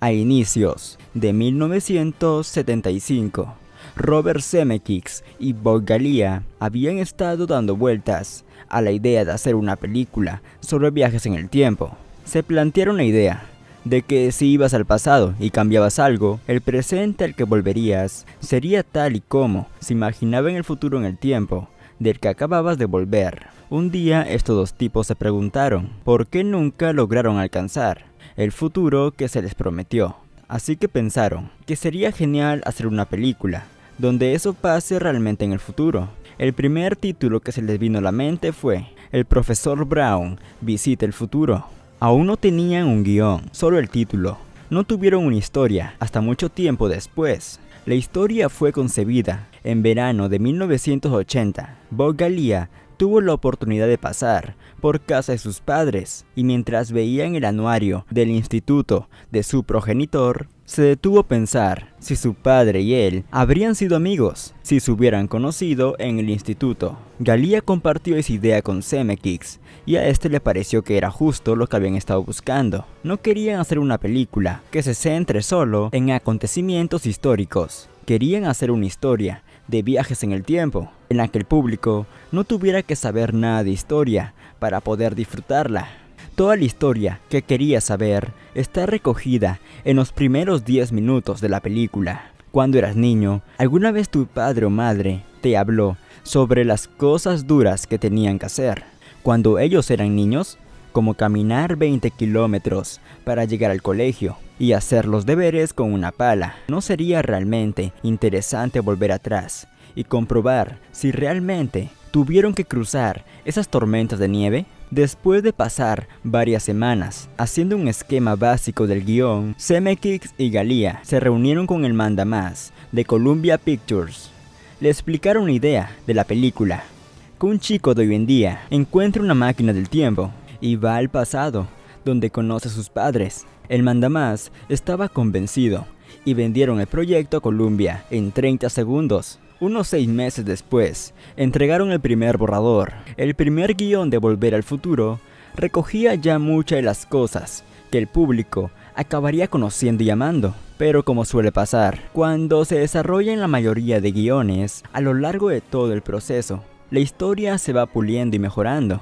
A inicios de 1975, Robert Zemeckis y Bob Gale habían estado dando vueltas a la idea de hacer una película sobre viajes en el tiempo. Se plantearon la idea de que si ibas al pasado y cambiabas algo, el presente al que volverías sería tal y como se imaginaba en el futuro en el tiempo del que acababas de volver. Un día estos dos tipos se preguntaron por qué nunca lograron alcanzar el futuro que se les prometió. Así que pensaron que sería genial hacer una película donde eso pase realmente en el futuro. El primer título que se les vino a la mente fue El Profesor Brown visita el futuro. Aún no tenían un guión, solo el título. No tuvieron una historia hasta mucho tiempo después. La historia fue concebida en verano de 1980. Bob Gale tuvo la oportunidad de pasar por casa de sus padres y mientras veían el anuario del instituto de su progenitor, se detuvo a pensar si su padre y él habrían sido amigos si se hubieran conocido en el instituto. Gale compartió esa idea con Zemeckis y a este le pareció que era justo lo que habían estado buscando. No querían hacer una película que se centre solo en acontecimientos históricos. Querían hacer una historia de viajes en el tiempo, en la que el público no tuviera que saber nada de historia para poder disfrutarla. Toda la historia que querías saber está recogida en los primeros 10 minutos de la película. Cuando eras niño, ¿alguna vez tu padre o madre te habló sobre las cosas duras que tenían que hacer cuando ellos eran niños? Como caminar 20 kilómetros para llegar al colegio y hacer los deberes con una pala. ¿No sería realmente interesante volver atrás y comprobar si realmente tuvieron que cruzar esas tormentas de nieve? Después de pasar varias semanas haciendo un esquema básico del guión, Zemeckis y Gale se reunieron con el mandamás de Columbia Pictures. Le explicaron la idea de la película: que un chico de hoy en día encuentre una máquina del tiempo y va al pasado, donde conoce a sus padres. El mandamás estaba convencido y vendieron el proyecto a Columbia en 30 segundos. Unos 6 meses después, entregaron el primer borrador. El primer guión de Volver al Futuro recogía ya muchas de las cosas que el público acabaría conociendo y amando. Pero como suele pasar, cuando se desarrollan la mayoría de guiones, a lo largo de todo el proceso, la historia se va puliendo y mejorando.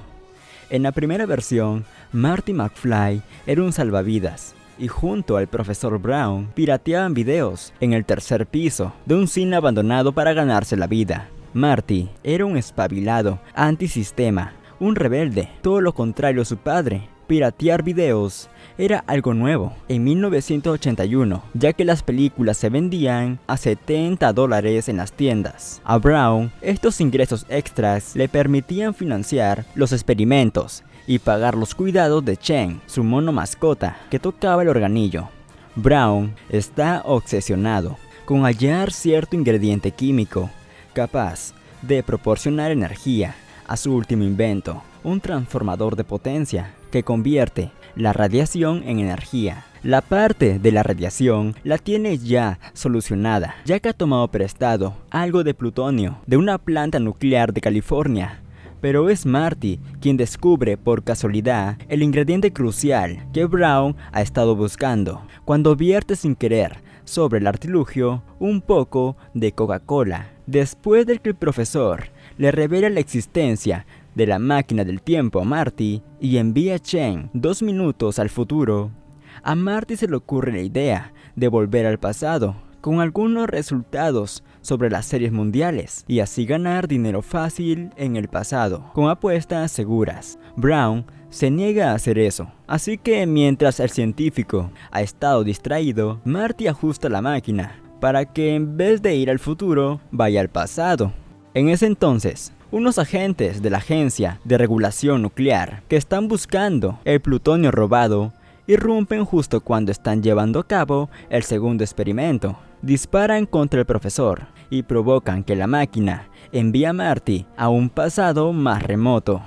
En la primera versión, Marty McFly era un salvavidas y junto al profesor Brown pirateaban videos en el tercer piso de un cine abandonado para ganarse la vida. Marty era un espabilado, antisistema, un rebelde, todo lo contrario a su padre. Piratear videos era algo nuevo en 1981, ya que las películas se vendían a $70 en las tiendas. A Brown, estos ingresos extras le permitían financiar los experimentos y pagar los cuidados de Chen, su mono mascota, que tocaba el organillo. Brown está obsesionado con hallar cierto ingrediente químico capaz de proporcionar energía a su último invento, un transformador de potencia que convierte la radiación en energía. La parte de la radiación la tiene ya solucionada, ya que ha tomado prestado algo de plutonio de una planta nuclear de California. Pero es Marty quien descubre por casualidad el ingrediente crucial que Brown ha estado buscando, cuando vierte sin querer sobre el artilugio un poco de Coca-Cola. Después de que el profesor le revela la existencia de la máquina del tiempo a Marty y envía a Chen 2 minutos al futuro, a Marty se le ocurre la idea de volver al pasado con algunos resultados sobre las series mundiales y así ganar dinero fácil en el pasado con apuestas seguras. Brown se niega a hacer eso, así que mientras el científico ha estado distraído, Marty ajusta la máquina para que en vez de ir al futuro, vaya al pasado. En ese entonces, unos agentes de la Agencia de Regulación Nuclear que están buscando el plutonio robado irrumpen justo cuando están llevando a cabo el segundo experimento. Disparan contra el profesor y provocan que la máquina envíe a Marty a un pasado más remoto.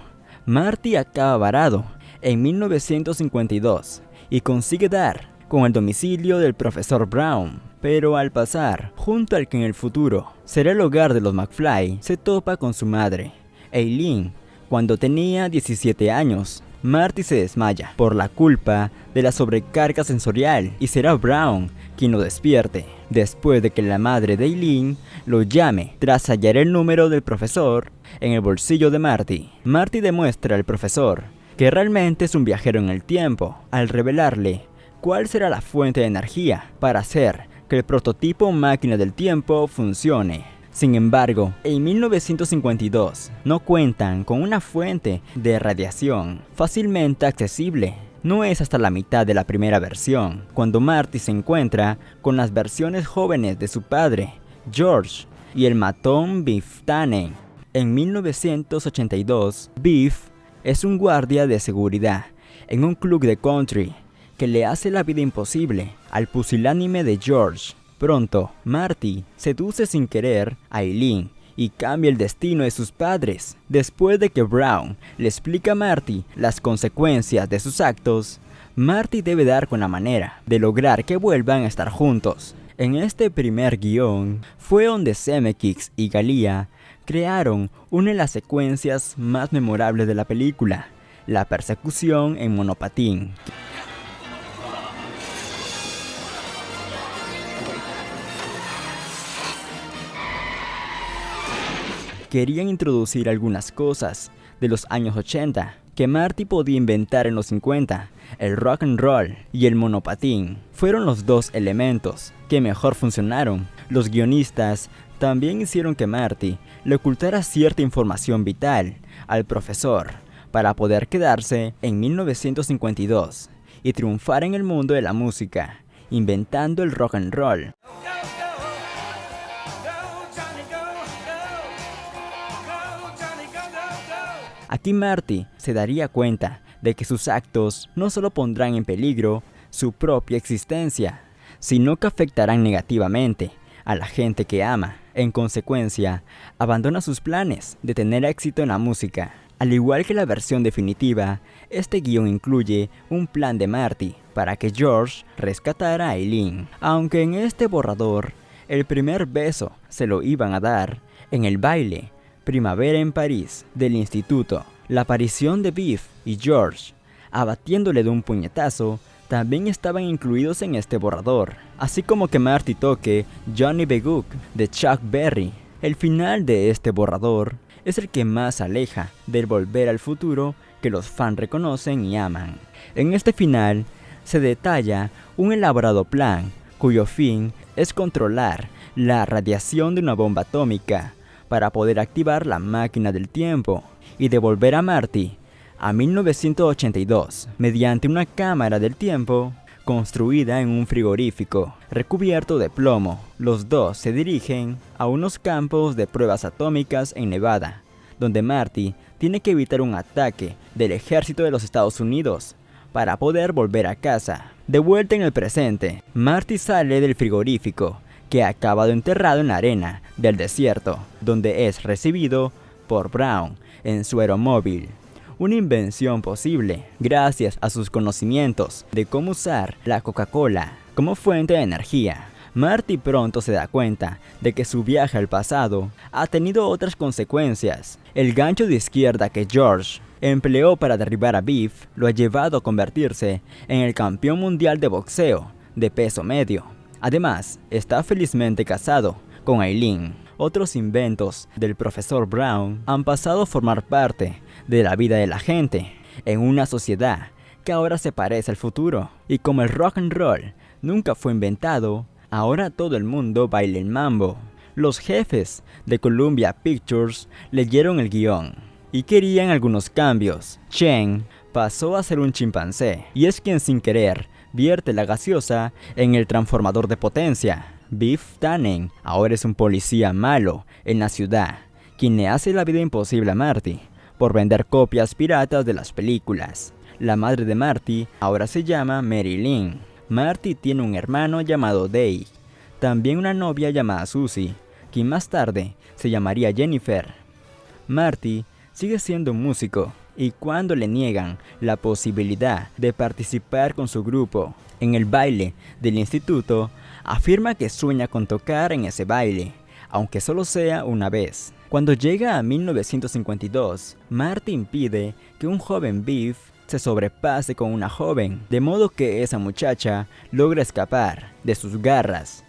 Marty acaba varado en 1952 y consigue dar con el domicilio del profesor Brown. Pero al pasar junto al que en el futuro será el hogar de los McFly, se topa con su madre, Eileen, cuando tenía 17 años. Marty se desmaya por la culpa de la sobrecarga sensorial y será Brown quien lo despierte, después de que la madre de Eileen lo llame tras hallar el número del profesor en el bolsillo de Marty. Marty demuestra al profesor que realmente es un viajero en el tiempo, al revelarle cuál será la fuente de energía para hacer que el prototipo máquina del tiempo funcione. Sin embargo, en 1952 no cuentan con una fuente de radiación fácilmente accesible. No es hasta la mitad de la primera versión, cuando Marty se encuentra con las versiones jóvenes de su padre, George, y el matón Biff Tannen. En 1982, Biff es un guardia de seguridad en un club de country que le hace la vida imposible al pusilánime de George. Pronto, Marty seduce sin querer a Eileen y cambia el destino de sus padres. Después de que Brown le explica a Marty las consecuencias de sus actos, Marty debe dar con la manera de lograr que vuelvan a estar juntos. En este primer guión fue donde Zemeckis y Gallia crearon una de las secuencias más memorables de la película, la persecución en monopatín. Querían introducir algunas cosas de los años 80 que Marty podía inventar en los 50, el rock and roll y el monopatín. Fueron los dos elementos que mejor funcionaron. Los guionistas también hicieron que Marty le ocultara cierta información vital al profesor para poder quedarse en 1952 y triunfar en el mundo de la música, inventando el rock and roll. Aquí Marty se daría cuenta de que sus actos no solo pondrán en peligro su propia existencia, sino que afectarán negativamente a la gente que ama. En consecuencia, abandona sus planes de tener éxito en la música. Al igual que la versión definitiva, este guión incluye un plan de Marty para que George rescatara a Eileen, aunque en este borrador el primer beso se lo iban a dar en el baile Primavera en París del instituto. La aparición de Biff y George abatiéndole de un puñetazo también estaban incluidos en este borrador, así como que Marty toque Johnny B. Goode de Chuck Berry. El final de este borrador es el que más aleja del Volver al Futuro que los fans reconocen y aman. En este final se detalla un elaborado plan cuyo fin es controlar la radiación de una bomba atómica para poder activar la máquina del tiempo y devolver a Marty a 1982 mediante una cámara del tiempo construida en un frigorífico recubierto de plomo. Los dos se dirigen a unos campos de pruebas atómicas en Nevada, donde Marty tiene que evitar un ataque del ejército de los Estados Unidos para poder volver a casa. De vuelta en el presente, Marty sale del frigorífico que ha acabado enterrado en la arena del desierto, donde es recibido por Brown en su aeromóvil, una invención posible gracias a sus conocimientos de cómo usar la Coca-Cola como fuente de energía. Marty pronto se da cuenta de que su viaje al pasado ha tenido otras consecuencias. El gancho de izquierda que George empleó para derribar a Biff lo ha llevado a convertirse en el campeón mundial de boxeo de peso medio. Además, está felizmente casado con Eileen. Otros inventos del profesor Brown han pasado a formar parte de la vida de la gente en una sociedad que ahora se parece al futuro. Y como el rock and roll nunca fue inventado, ahora todo el mundo baila el mambo. Los jefes de Columbia Pictures leyeron el guión y querían algunos cambios. Chen pasó a ser un chimpancé y es quien sin querer vierte la gaseosa en el transformador de potencia. Biff Tannen ahora es un policía malo en la ciudad, quien le hace la vida imposible a Marty por vender copias piratas de las películas. La madre de Marty ahora se llama Mary Lynn. Marty tiene un hermano llamado Dave, también una novia llamada Susie, quien más tarde se llamaría Jennifer. Marty sigue siendo un músico, y cuando le niegan la posibilidad de participar con su grupo en el baile del instituto, afirma que sueña con tocar en ese baile, aunque solo sea una vez. Cuando llega a 1952, Marty impide que un joven Biff se sobrepase con una joven, de modo que esa muchacha logra escapar de sus garras.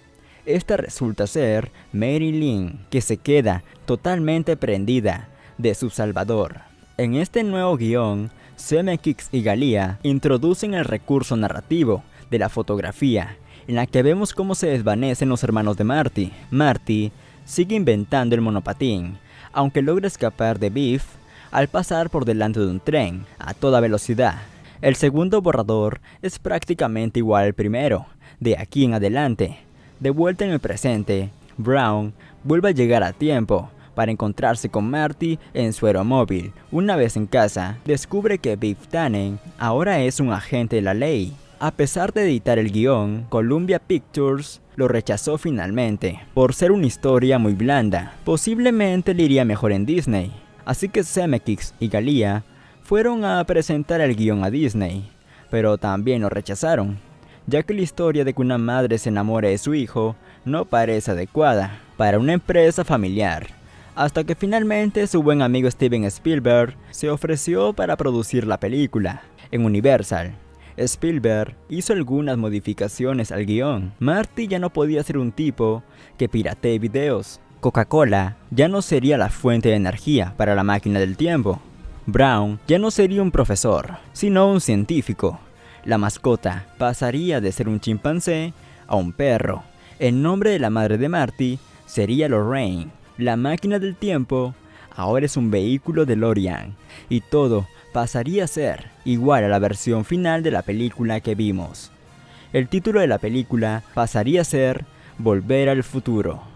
Esta resulta ser Mary Lynn, que se queda totalmente prendida de su salvador. En este nuevo guión, Zemeckis y Galea introducen el recurso narrativo de la fotografía, en la que vemos cómo se desvanecen los hermanos de Marty. Marty sigue inventando el monopatín, aunque logra escapar de Biff al pasar por delante de un tren a toda velocidad. El segundo borrador es prácticamente igual al primero. De aquí en adelante, de vuelta en el presente, Brown vuelve a llegar a tiempo para encontrarse con Marty en su aeromóvil. Una vez en casa, descubre que Biff Tannen ahora es un agente de la ley. A pesar de editar el guión, Columbia Pictures lo rechazó finalmente, por ser una historia muy blanda. Posiblemente le iría mejor en Disney. Así que Zemeckis y Galea fueron a presentar el guión a Disney, pero también lo rechazaron, ya que la historia de que una madre se enamore de su hijo no parece adecuada para una empresa familiar, hasta que finalmente su buen amigo Steven Spielberg se ofreció para producir la película. En Universal, Spielberg hizo algunas modificaciones al guión. Marty ya no podía ser un tipo que piratee videos. Coca-Cola ya no sería la fuente de energía para la máquina del tiempo. Brown ya no sería un profesor, sino un científico. La mascota pasaría de ser un chimpancé a un perro. El nombre de la madre de Marty sería Lorraine. La máquina del tiempo ahora es un vehículo DeLorean. Y todo pasaría a ser igual a la versión final de la película que vimos. El título de la película pasaría a ser Volver al futuro.